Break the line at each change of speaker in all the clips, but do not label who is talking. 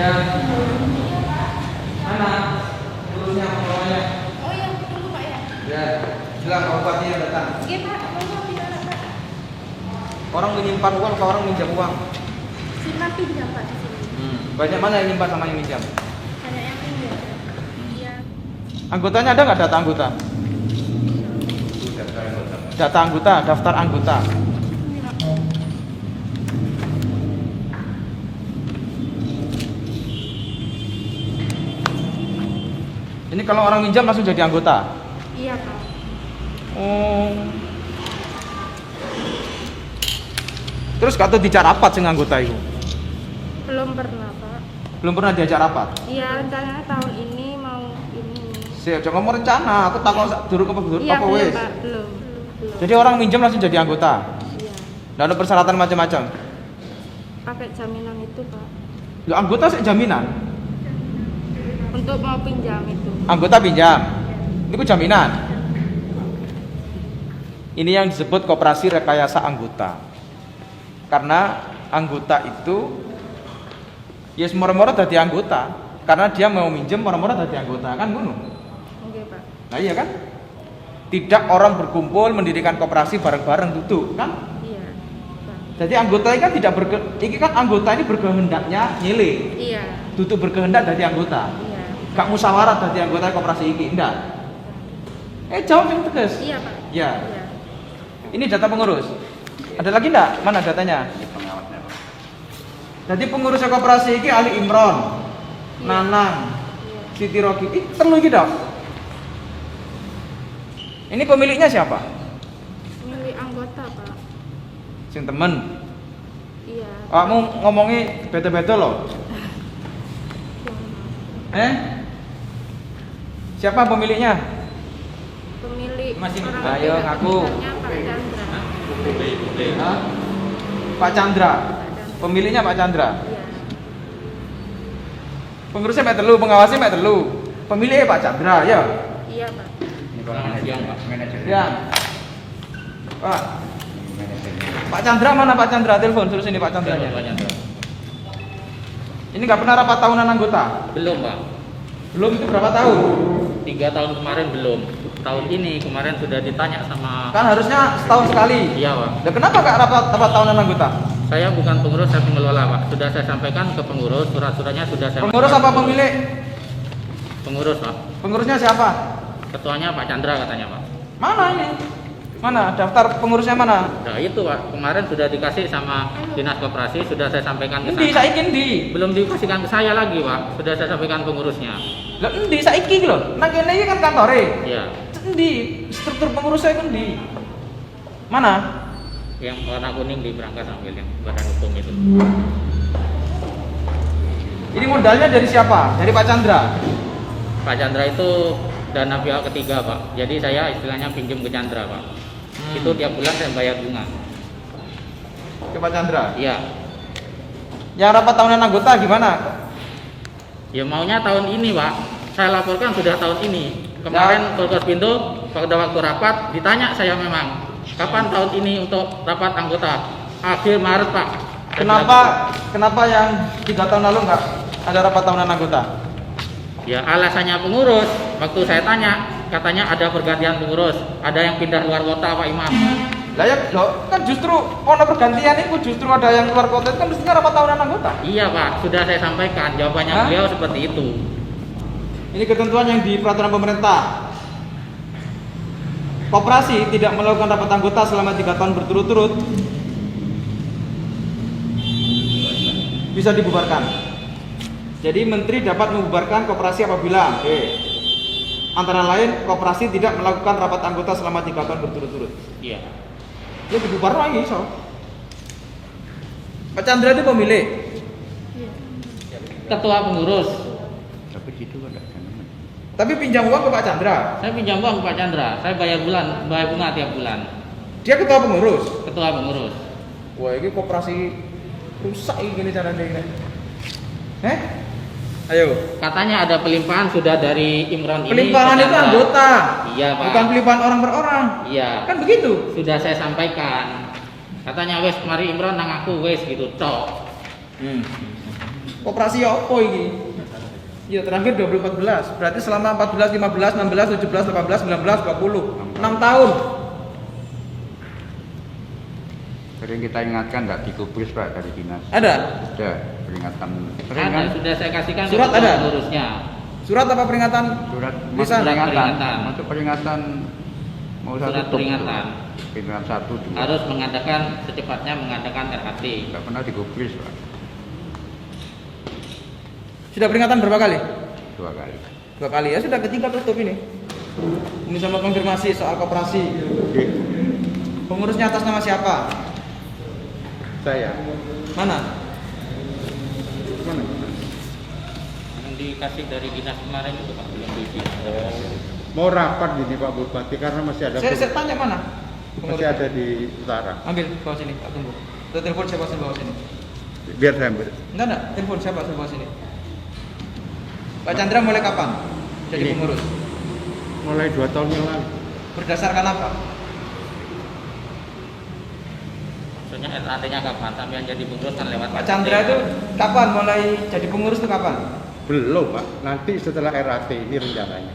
Ya. Mana? Urusnya pokoknya.
Oh iya, tunggu Pak ya.
Ya. Bilang Pak Bupati yang datang.
Iya Pak, tunggu pindah Pak.
Orang menyimpan uang atau orang minjam uang?
Simpan pinjam Pak di sini.
Banyak mana yang nyimpan sama yang minjam?
Banyak yang pinjam. Iya.
Anggotanya ada nggak data anggota? Data anggota, daftar anggota.
Ini Pak.
Ini kalau orang minjam langsung jadi anggota.
Iya Pak.
Oh. Terus kata dijak rapat sing anggota itu?
Belum pernah Pak.
Belum pernah diajak rapat.
Iya, rencananya tahun ini mau ini.
Saya jangan ngomong rencana, aku takut dulu ke
Iya
apa
belum
wes.
Pak, belum.
Jadi orang minjam langsung jadi anggota.
Iya.
Nggak ada persyaratan macam-macam.
Pakai jaminan itu Pak.
Ya, anggota sih jaminan.
Untuk mau pinjam itu.
Anggota pinjam. Ini ku jaminan. Ini yang disebut koperasi rekayasa anggota. Karena anggota itu ya moro-moro dadi anggota. Karena dia mau minjem moro-moro dadi anggota, kan ngono.
Oke Pak.
Nah iya kan? Tidak orang berkumpul mendirikan koperasi bareng-bareng duduk, kan?
Iya. Pak.
Jadi anggota ini kan tidak ini kan anggota ini berkehendaknya nyilih.
Iya.
Duduk berkehendak dari anggota.
Iya.
Gak musyawarah dari anggota koperasi ini, enggak. Jawab yang tegas.
Iya Pak.
Ya.
Iya.
Ini data pengurus. Ada lagi enggak? Mana datanya? Jadi pengurusnya koperasi ini Ali Imron,
Iya.
Nanang,
Iya.
Siti Rogi. Perlu iki dok. Ini pemiliknya siapa?
Milik anggota Pak.
Sing temen.
Iya.
Kamu ngomongi beda-beda loh. Siapa pemiliknya?
Pemilik
Masih-
orang
Ayo,
tidak
ngaku.
pintarnya Pak Chandra.
Hah? Pak Chandra. Pemiliknya Pak Chandra.
Iya.
Pengurusnya mek telu, pengawasnya mek telu. Pemiliknya Pak Chandra, ya.
Iya Pak.
Ya. Pak. Pak Chandra mana Pak Chandra? Telepon suruh sini Pak Chandranya. Ini nggak pernah rapat tahunan anggota?
Belum Pak,
Belum, itu berapa tahun?
3 tahun kemarin belum. Tahun ini kemarin sudah ditanya sama.
Kan harusnya setahun sekali.
Iya Pak,
Nah, kenapa nggak rapat tahunan anggota?
saya bukan pengurus, saya pengelola Pak. Sudah saya sampaikan ke pengurus, surat-suratnya sudah saya.
Pengurus apa pemilik?
Pengurus Pak,
Pengurusnya siapa?
ketuanya Pak Chandra katanya Pak.
Mana ini? Mana? Daftar pengurusnya mana?
Nah itu Pak, kemarin sudah dikasih sama dinas koperasi, sudah saya sampaikan ke
Endi
sana.
saiki endi?
Belum dikasihkan ke saya lagi Pak, sudah saya sampaikan pengurusnya.
Lah endi saiki iki lho? Nang kene iki kan kantore.
Iya,
Endi? Struktur pengurusnya itu endi? Mana?
yang warna kuning di berangkas ambil yang badan hukum itu.
Ini modalnya dari siapa? Dari Pak Chandra.
Pak Chandra itu dana pihak ketiga Pak, jadi saya istilahnya pinjam ke Chandra Pak. Itu tiap bulan saya bayar bunga.
Ke Pak Chandra.
Iya.
Yang rapat tahunan anggota gimana?
Ya maunya tahun ini Pak. Saya laporkan sudah tahun ini. Kemarin Forkospindo pada waktu rapat ditanya saya memang kapan tahun ini untuk rapat anggota. Akhir Maret Pak.
Kenapa yang 3 tahun lalu nggak ada rapat tahunan anggota?
Ya alasannya pengurus. Waktu saya tanya katanya ada pergantian pengurus. Ada yang pindah luar kota Pak Imam.
Lah ya, kan justru ono pergantian itu justru ada yang keluar kota itu kan mestinya rapat tahunan anggota.
Iya Pak, sudah saya sampaikan jawabannya
Hah?
beliau seperti itu.
Ini ketentuan yang di peraturan pemerintah. Koperasi tidak melakukan rapat anggota selama 3 tahun berturut-turut bisa dibubarkan. Jadi menteri dapat membubarkan koperasi apabila antara lain koperasi tidak melakukan rapat anggota selama 3 tahun berturut-turut.
Iya.
Ya dibubar lagi so. Pak Chandra itu pemilik.
Ketua pengurus.
Tapi pinjam uang ke Pak Chandra.
Saya pinjam uang ke Pak Chandra. Saya bayar bunga tiap bulan.
Dia ketua pengurus.
Ketua pengurus.
Wah, ini koperasi rusak ini caranya ini. Ayo.
Katanya ada pelimpahan sudah dari Imron ini.
Pelimpahan
ke
itu
Chandra.
anggota.
Iya Pak.
Bukan pelimpahan orang per orang.
Iya.
Kan begitu.
Sudah saya sampaikan. Katanya wes mari Imron nang aku wes gitu tok.
Koperasi apa ini? Ya terakhir 2014. Berarti selama 14, 15, 16, 17, 18, 19, 20. 6 tahun.
Sering kita ingatkan nggak digubris Pak dari dinas.
Ada?
Ada peringatan. Sering kan?
Ada, sudah saya kasihkan
Surat
ke
ada?
pengurusnya.
Surat apa peringatan?
Surat
Lisan?
masuk peringatan.
Peringatan.
Masuk peringatan mau
Surat
satu
peringatan.
Peringatan 1, 2.
Harus mengadakan secepatnya mengadakan RHT.
Nggak pernah digubris Pak.
Sudah peringatan berapa kali?
2 kali.
2 kali ya, sudah ketiga tutup ini. Ini sama konfirmasi soal koperasi.
Oke.
Pengurusnya atas nama siapa?
Saya.
Mana?
Mana?
Yang dikasih dari dinas kemarin itu Pak, belum diisi.
Mau rapat gini Pak Bupati karena masih ada
Saya tanya mana?
masih ada di utara.
Ambil bawa sini, tak tunggu. Tuh, telepon siapa suruh bawa sini?
Biar saya ambil.
Enggak, telepon siapa suruh bawa sini? Pak Chandra mulai kapan jadi
Ini.
pengurus?
Mulai 2 tahun yang lalu.
Berdasarkan apa?
Maksudnya RHT-nya kapan? Sampai yang jadi pengurus kan lewat
Pak Chandra itu kapan mulai jadi pengurus itu kapan?
Belum Pak. Nanti setelah RAT ini rencananya.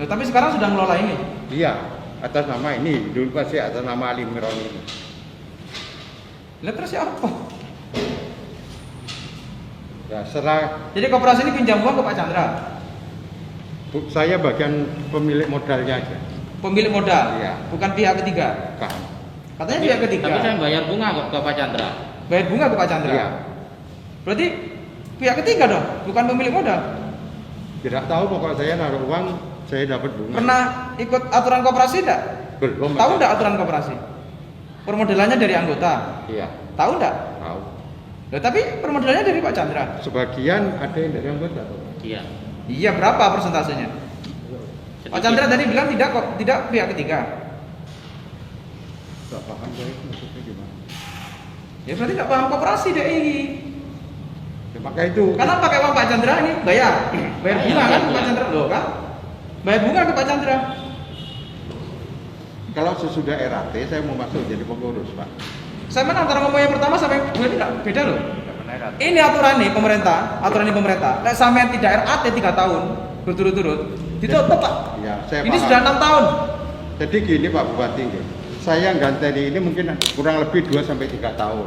Loh, tapi sekarang sudah ngelola ini.
Iya. Atas nama ini. Dulu pasti atas nama Ali Imron ini.
Lah terus siapa?
Ya setelah
Jadi koperasi ini pinjam uang ke Pak Chandra.
saya bagian pemilik modalnya aja.
Pemilik modal,
Iya.
bukan pihak ketiga.
Kan.
Katanya pihak ketiga.
Tapi saya bayar bunga kok ke Pak Chandra.
Bayar bunga ke Pak Chandra.
Iya.
Berarti pihak ketiga dong, bukan pemilik modal.
Tidak tahu pokok saya naruh uang, saya dapat bunga.
Pernah ikut aturan koperasi enggak?
Belum.
Tahu
Pak.
enggak aturan koperasi? Permodalannya dari anggota.
Iya.
Tahu enggak?
Tahu.
Loh, tapi permodalannya dari Pak Chandra.
Sebagian ada yang dari anggota.
Iya.
Iya, berapa persentasenya? Pak Chandra tadi bilang tidak kok, tidak pihak ketiga.
Tidak paham saya itu maksudnya gimana.
Ya berarti enggak paham koperasi deh ini.
Ya, maka itu.
Karena pakai uang Pak Chandra ini bayar bunga kan Pak Chandra loh kan? Bayar bunga ke Pak Chandra.
Kalau sesudah RAT saya mau masuk jadi pengurus Pak.
Saya mana antara ngomong yang pertama sampai yang kedua ini enggak beda loh.
Tidak pernah RAT.
Ini aturan nih pemerintah, aturan ini pemerintah. Nek sampean tidak RAT 3 tahun berturut-turut, ditutup Pak.
Ya, saya
Ini
paham.
sudah 6 tahun.
Jadi gini Pak Bupati, nggih. Saya ganteni ini mungkin kurang lebih 2 sampai 3 tahun.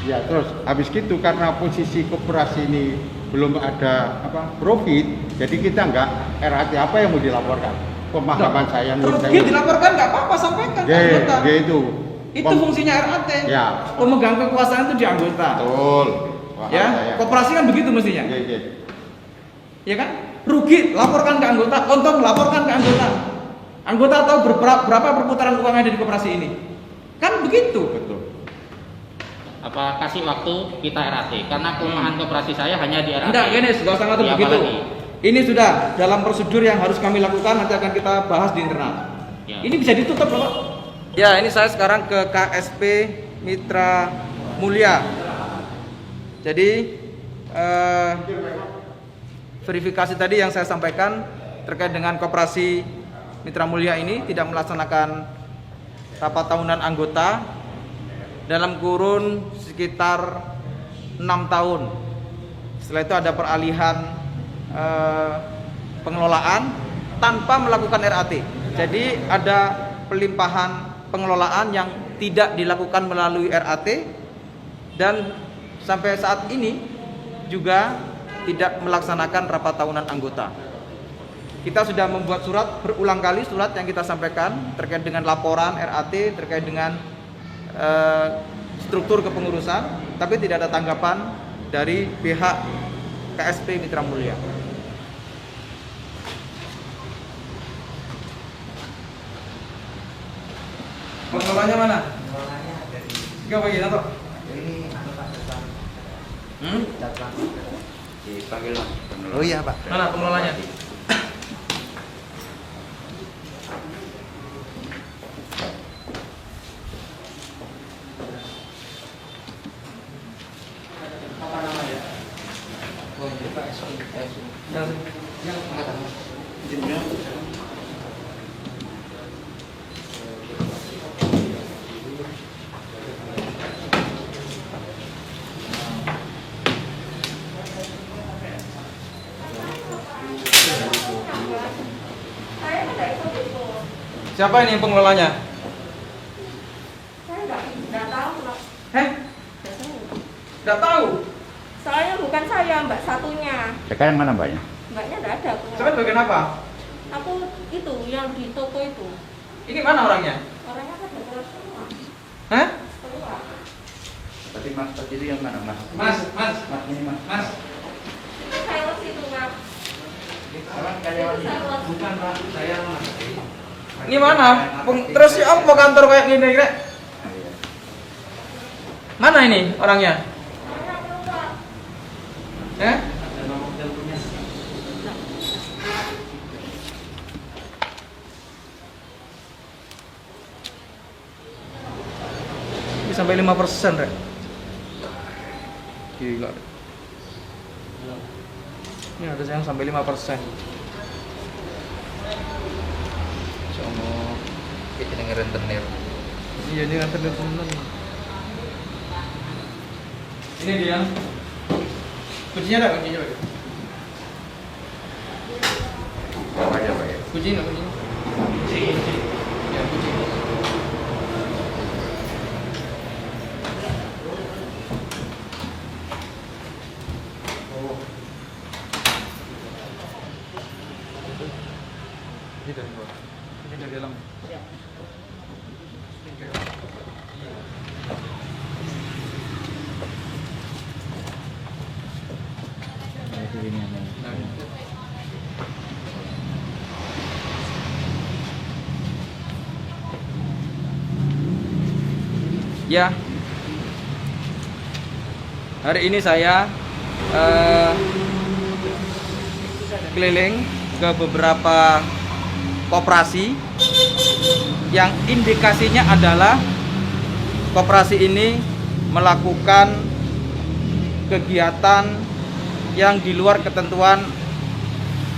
Ya, terus habis gitu karena posisi koperasi ini belum ada profit, jadi kita enggak RAT apa yang mau dilaporkan. Pemahaman saya menurut
Rugi dilaporkan nggak apa-apa, sampaikan ke anggota.
Ya, itu.
Itu fungsinya RAT.
Ya.
Pemegang kekuasaan itu di anggota.
Betul. Paham
Ya,
saya.
koperasi kan begitu mestinya.
Iya, iya.
Ya kan? Rugi laporkan ke anggota, untung laporkan ke anggota. Anggota tahu berapa perputaran uang yang ada di koperasi ini. Kan begitu.
Betul.
Apa kasih waktu kita RHT? Karena kelemahan koperasi saya hanya di RHT.
Enggak, gini, enggak usah ngatur
Ya,
begitu.
apalagi?
Ini sudah dalam prosedur yang harus kami lakukan, nanti akan kita bahas di internal.
Ya.
Ini bisa ditutup loh Pak. Ya, ini saya sekarang ke KSP Mitra Mulia. Jadi verifikasi tadi yang saya sampaikan terkait dengan koperasi Mitra Mulia ini tidak melaksanakan rapat tahunan anggota dalam kurun sekitar 6 tahun. Setelah itu ada peralihan pengelolaan tanpa melakukan RAT. Jadi ada pelimpahan pengelolaan yang tidak dilakukan melalui RAT dan sampai saat ini juga tidak melaksanakan rapat tahunan anggota. Kita sudah membuat surat berulang kali, surat yang kita sampaikan terkait dengan laporan RAT, terkait dengan struktur kepengurusan, tapi tidak ada tanggapan dari pihak KSP Mitra Mulia. Pengelolanya mana?
Pengelolanya ada di
Enggak bagian atau?
ini Pak Sersan. Datang.
Dipanggil Mas.
Oh iya Pak.
Mana pengelolanya? Apa namanya?
Oh ini Pak SI.
Yang
Angkatan.
izinnya. Siapa ini pengelolanya?
Saya nggak tahu, Pak.
Heh,
Biasanya.
nggak tahu.
Soalnya bukan saya, Mbak satunya.
Sekarang mana mbaknya?
Mbaknya nggak ada. Aku.
Sampai bagian apa?
Aku itu yang di toko itu.
Ini mana orangnya?
Orangnya kan keluar semua.
Hah?
Keluar.
Berarti mas itu yang mana mas?
Mas,
Ini mas.
Mas.
Itu sales itu, Pak.
Sekarang
Itu sales.
Bukan Pak, saya Mas. Ini mana? Terus ya apa kantor kayak gini kira? Mana ini orangnya?
Orangnya keluar.
Eh? Ini sampai 5%, Rek. Gila. Ini ada yang sampai 5%. Sama
Kita dengan rentenir.
iya ini nganter temen. Ini dia. Kuncinya ada, kuncinya ada.
Apa aja pak ya?
Kuncinya, kuncinya. Kunci. Ya, kunci. Ini dari bawah. Ini dari dalam. Ya, hari ini saya keliling ke beberapa koperasi yang indikasinya adalah koperasi ini melakukan kegiatan yang di luar ketentuan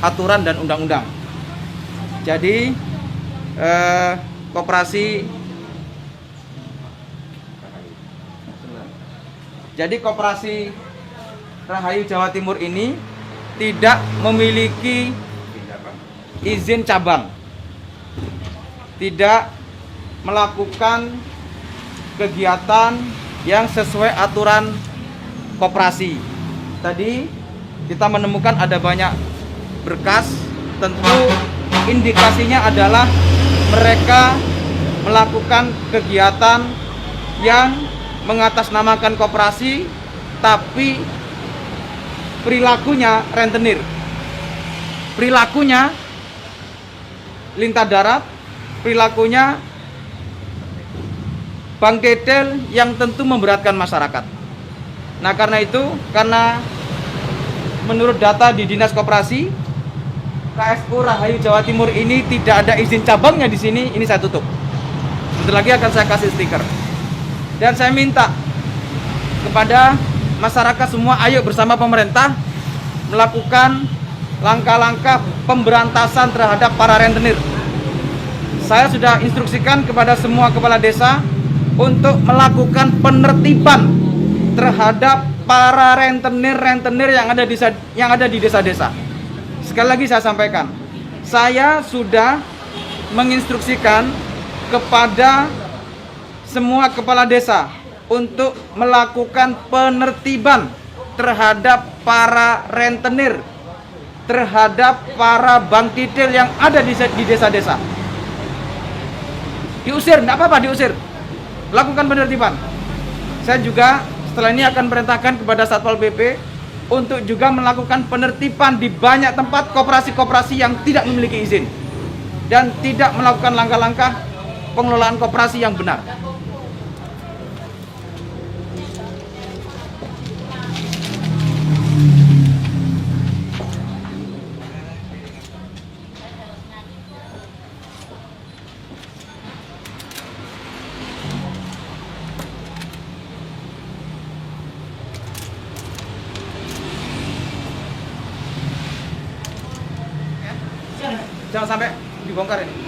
aturan dan undang-undang. Jadi koperasi Rahayu Jawa Timur ini tidak memiliki izin cabang, tidak melakukan kegiatan yang sesuai aturan koperasi. Tadi kita menemukan ada banyak berkas, tentu indikasinya adalah mereka melakukan kegiatan yang mengatasnamakan koperasi tapi perilakunya rentenir, perilakunya lintah darat, perilakunya bank kedel yang tentu memberatkan masyarakat. Nah karena itu, karena menurut data di Dinas Koperasi, KSU Rahayu Jawa Timur ini tidak ada izin cabangnya di sini, ini saya tutup. Sebentar lagi akan saya kasih stiker. Dan saya minta kepada masyarakat semua, ayo bersama pemerintah melakukan langkah-langkah pemberantasan terhadap para rentenir. Saya sudah instruksikan kepada semua kepala desa untuk melakukan penertiban terhadap para rentenir yang ada di desa-desa. Sekali lagi saya sampaikan, saya sudah menginstruksikan kepada semua kepala desa untuk melakukan penertiban terhadap para rentenir, terhadap para bank tidil yang ada di desa-desa. Diusir, tidak apa-apa diusir. Lakukan penertiban. Saya juga setelah ini akan perintahkan kepada Satpol PP untuk juga melakukan penertiban di banyak tempat koperasi-koperasi yang tidak memiliki izin dan tidak melakukan langkah-langkah pengelolaan koperasi yang benar. Jangan sampai dibongkar ini.